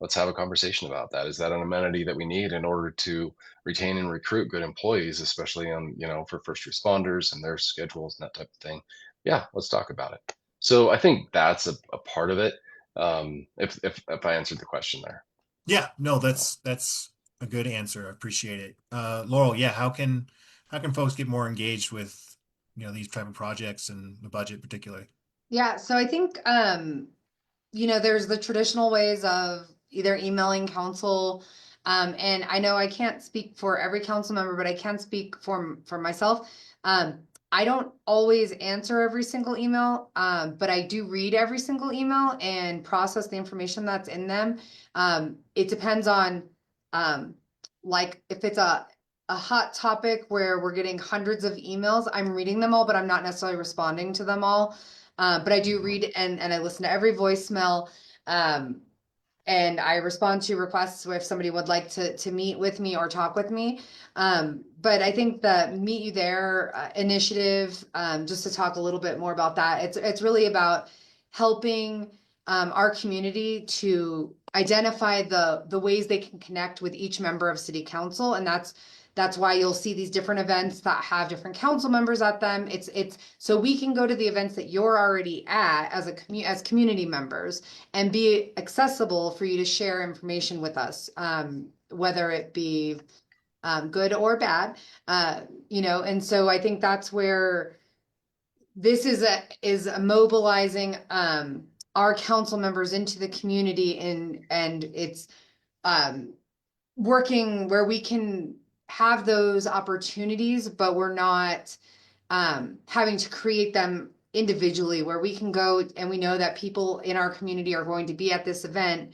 Let's have a conversation about that. Is that an amenity that we need in order to retain and recruit good employees, especially on, for first responders and their schedules and that type of thing? Yeah, let's talk about it. So I think that's a part of it. If I answered the question there. Yeah, no, So, that's a good answer. I appreciate it. Laurel, yeah, how can folks get more engaged with, these type of projects and the budget particularly? Yeah, so I think there's the traditional ways of either emailing council, and I know I can't speak for every council member, but I can speak for myself. I don't always answer every single email, but I do read every single email and process the information that's in them. It depends on, um, like if it's a hot topic where we're getting hundreds of emails, I'm reading them all, but I'm not necessarily responding to them all. But I do mhm. read and I listen to every voicemail. Um, and I respond to requests if somebody would like to meet with me or talk with me. But I think the Meet You There initiative, just to talk a little bit more about that, it's really about helping our community to identify the ways they can connect with each member of city council, and that's why you'll see these different events that have different council members at them. It's so we can go to the events that you're already at as community members and be accessible for you to share information with us, whether it be good or bad. And so I think that's where this is a mobilizing our council members into the community, and it's um, working where we can have those opportunities, but we're not having to create them individually, where we can go and we know that people in our community are going to be at this event,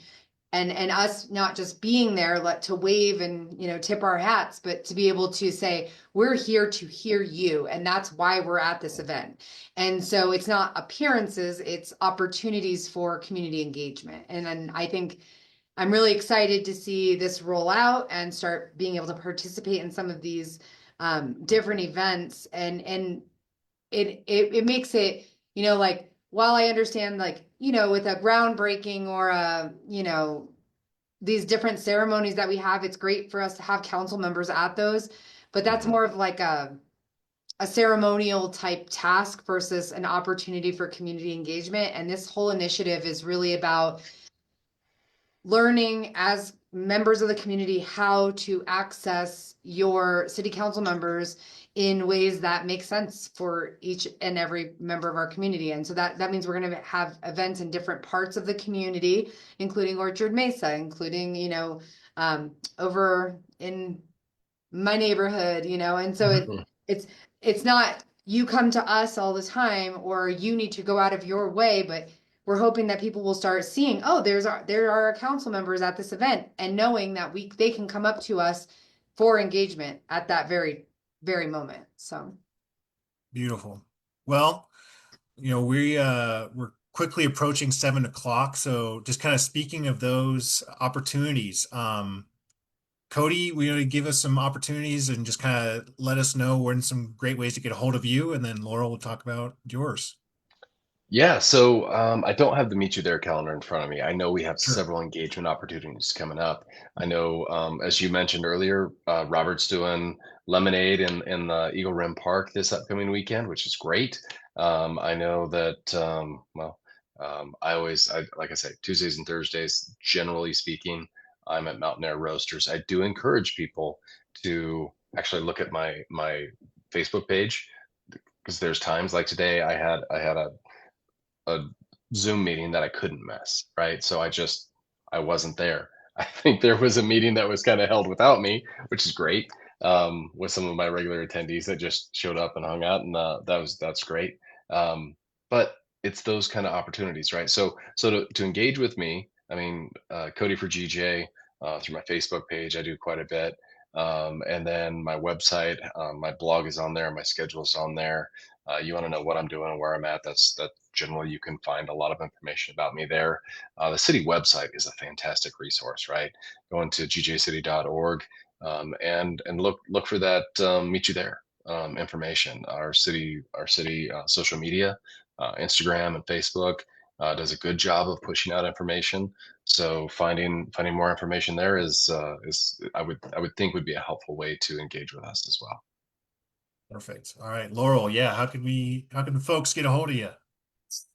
and us not just being there to wave and tip our hats, but to be able to say we're here to hear you, and that's why we're at this event. And so it's not appearances, it's opportunities for community engagement. And then I think I'm really excited to see this roll out and start being able to participate in some of these different events, and it makes it, like, while I understand, like, with a groundbreaking or these different ceremonies that we have, it's great for us to have council members at those, but that's Mhm. more of like a ceremonial type task versus an opportunity for community engagement. And this whole initiative is really about learning as members of the community how to access your city council members in ways that make sense for each and every member of our community. And so that means we're going to have events in different parts of the community, including Orchard Mesa, including, over in my neighborhood, and so Mhm. it's not you come to us all the time or you need to go out of your way, but we're hoping that people will start seeing, oh, there are council members at this event, and knowing that they can come up to us for engagement at that very, very moment. So Beautiful. Well, we're quickly approaching 7 o'clock. So just kind of speaking of those opportunities, Cody, will you give us some opportunities and just kind of let us know when some great ways to get a hold of you, and then Laurel will talk about yours. Yeah, so I don't have the Meet You There calendar in front of me. I know we have Sure. several engagement opportunities coming up. I know, as you mentioned earlier, Robert's doing lemonade in the Eagle Rim Park this upcoming weekend, which is great. I know that, like I say, Tuesdays and Thursdays, generally speaking, I'm at Mountain Air Roasters. I do encourage people to actually look at my Facebook page because there's times like today I had a Zoom meeting that I couldn't miss, right? So I wasn't there. I think there was a meeting that was kind of held without me, which is great, with some of my regular attendees that just showed up and hung out, and that's great. But it's those kind of opportunities, right? So to engage with me, I mean, Cody for GJ, through my Facebook page, I do quite a bit. And then my website, my blog is on there, my schedule is on there. You want to know what I'm doing and where I'm at, that generally you can find a lot of information about me there. The city website is a fantastic resource, right? Going to gjcity.org, and look for that, Meet You There information. Our city social media, Instagram and Facebook. does a good job of pushing out information. So finding more information there is I would think would be a helpful way to engage with us as well. Perfect. All right, Laurel. Yeah, how can folks get a hold of you?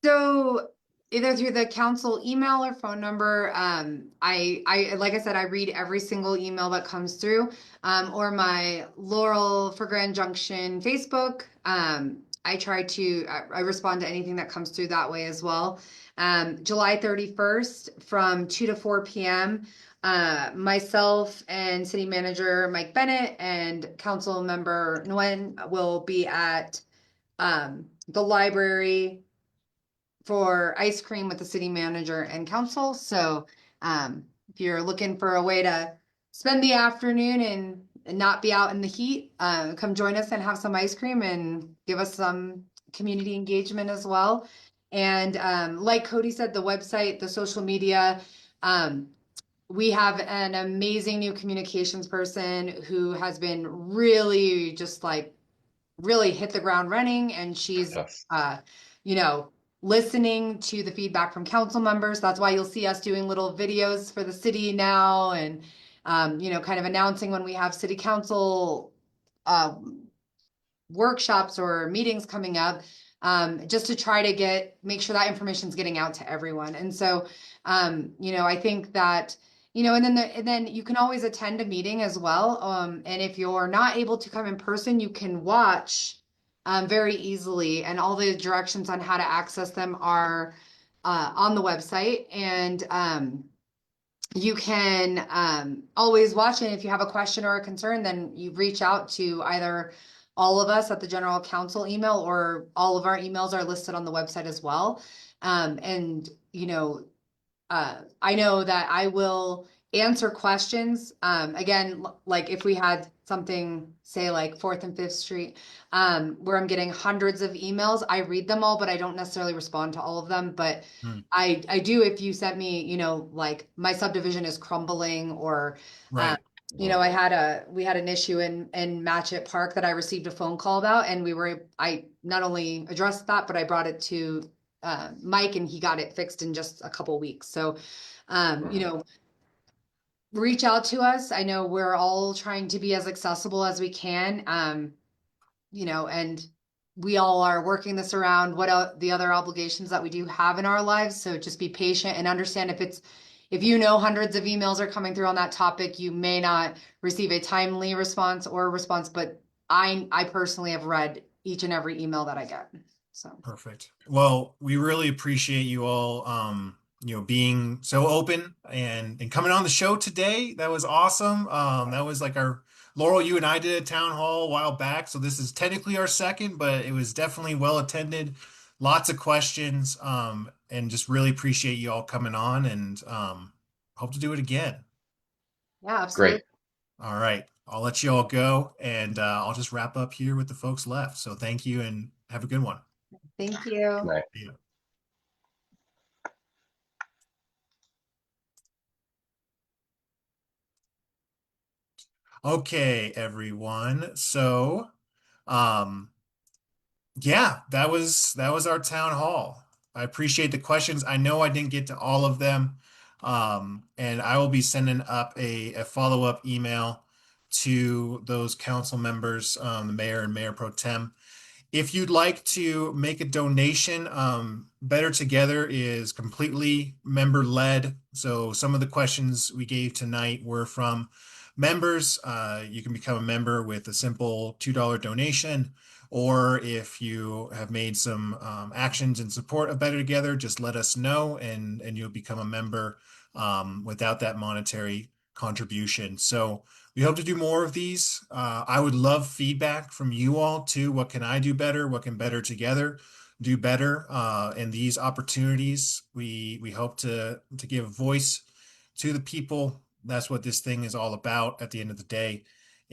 So either through the council email or phone number, like I said, I read every single email that comes through, or my Laurel for Grand Junction Facebook. I respond to anything that comes through that way as well. July 31st from 2 to 4 p.m. Myself and city manager Mike Bennett and council member Nguyen will be at the library for ice cream with the city manager and council. So if you're looking for a way to spend the afternoon and not be out in the heat, come join us and have some ice cream and give us some community engagement as well. And like Cody said, the website, the social media, we have an amazing new communications person who has been really just like really hit the ground running, and she's Yes. you know listening to the feedback from council members. That's why you'll see us doing little videos for the city now, and kind of announcing when we have city council uh, workshops or meetings coming up, just to try to make sure that information is getting out to everyone. And so I think that and then you can always attend a meeting as well. And if you're not able to come in person, you can watch very easily, and all the directions on how to access them are on the website. And you can always watch it. If you have a question or a concern, then you reach out to either all of us at the general council email, or all of our emails are listed on the website as well. And I know that I will answer questions. Again, like if we had something, say like Fourth and Fifth Street, where I'm getting hundreds of emails, I read them all, but I don't necessarily respond to all of them. But Hmm. I do if you sent me, like my subdivision is crumbling, or um, Right. we had an issue in Matchett Park that I received a phone call about, and I not only addressed that, but I brought it to Mike, and he got it fixed in just a couple weeks. So, Mhm. reach out to us. I know we're all trying to be as accessible as we can. And we all are working this around the other obligations that we do have in our lives. So just be patient and understand if hundreds of emails are coming through on that topic, you may not receive a timely response or response, but I personally have read each and every email that I get. So. Perfect. Well, we really appreciate you all, being so open and coming on the show today. That was awesome. That was like our Laurel, you and I did a town hall a while back, so this is technically our second, but it was definitely well attended. Lots of questions, and just really appreciate you all coming on, and hope to do it again. Yeah, Great. absolutely. All right, I'll let you all go, and I'll just wrap up here with the folks left. So thank you, and have a good one. Thank Good you. night. Yeah. Okay, everyone. So, um, yeah, that was our town hall. I appreciate the questions. I know I didn't get to all of them. And I will be sending up a follow-up email to those council members, the mayor and mayor pro tem. If you'd like to make a donation, Better Together is completely member led. So some of the questions we gave tonight were from members. You can become a member with a simple $2 donation. Or if you have made some actions in support of Better Together, just let us know, and you'll become a member without that monetary contribution. So we hope to do more of these. I would love feedback from you all too. What can I do better? What can Better Together do better in these opportunities? We hope to give voice to the people. That's what this thing is all about. At the end of the day,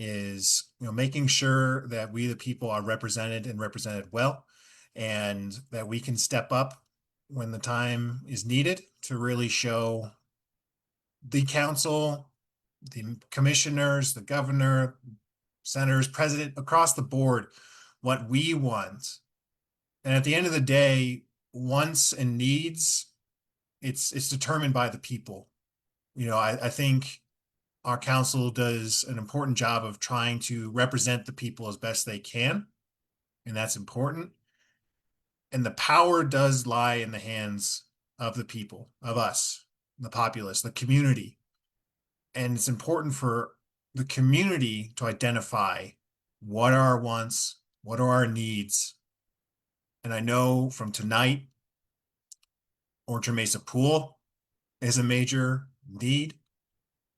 is making sure that we the people are represented and represented well, and that we can step up when the time is needed to really show the council, the commissioners, the governor, senators, president, across the board, what we want. And at the end of the day, wants and needs, it's determined by the people. I think our council does an important job of trying to represent the people as best they can, and that's important. And the power does lie in the hands of the people, of us, the populace, the community. And it's important for the community to identify what are our wants, what are our needs. And I know from tonight, Orchard Mesa Pool is a major need.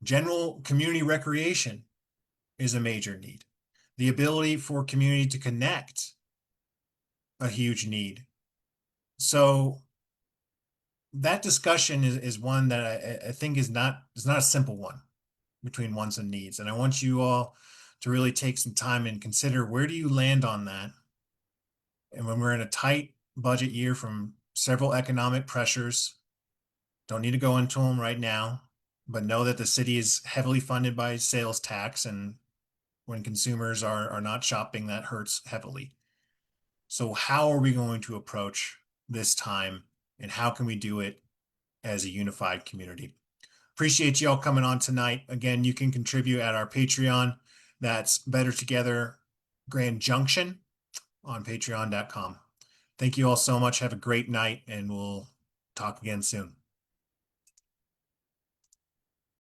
General community recreation is a major need. The ability for community to connect, a huge need. So that discussion is one that I think is not a simple one between wants and needs. And I want you all to really take some time and consider, where do you land on that? And when we're in a tight budget year from several economic pressures, don't need to go into them right now, but know that the city is heavily funded by sales tax, and when consumers are not shopping, that hurts heavily. So how are we going to approach this time, and how can we do it as a unified community? Appreciate you all coming on tonight. Again, you can contribute at our Patreon. That's Better Together Grand Junction on patreon.com. Thank you all so much. Have a great night, and we'll talk again soon.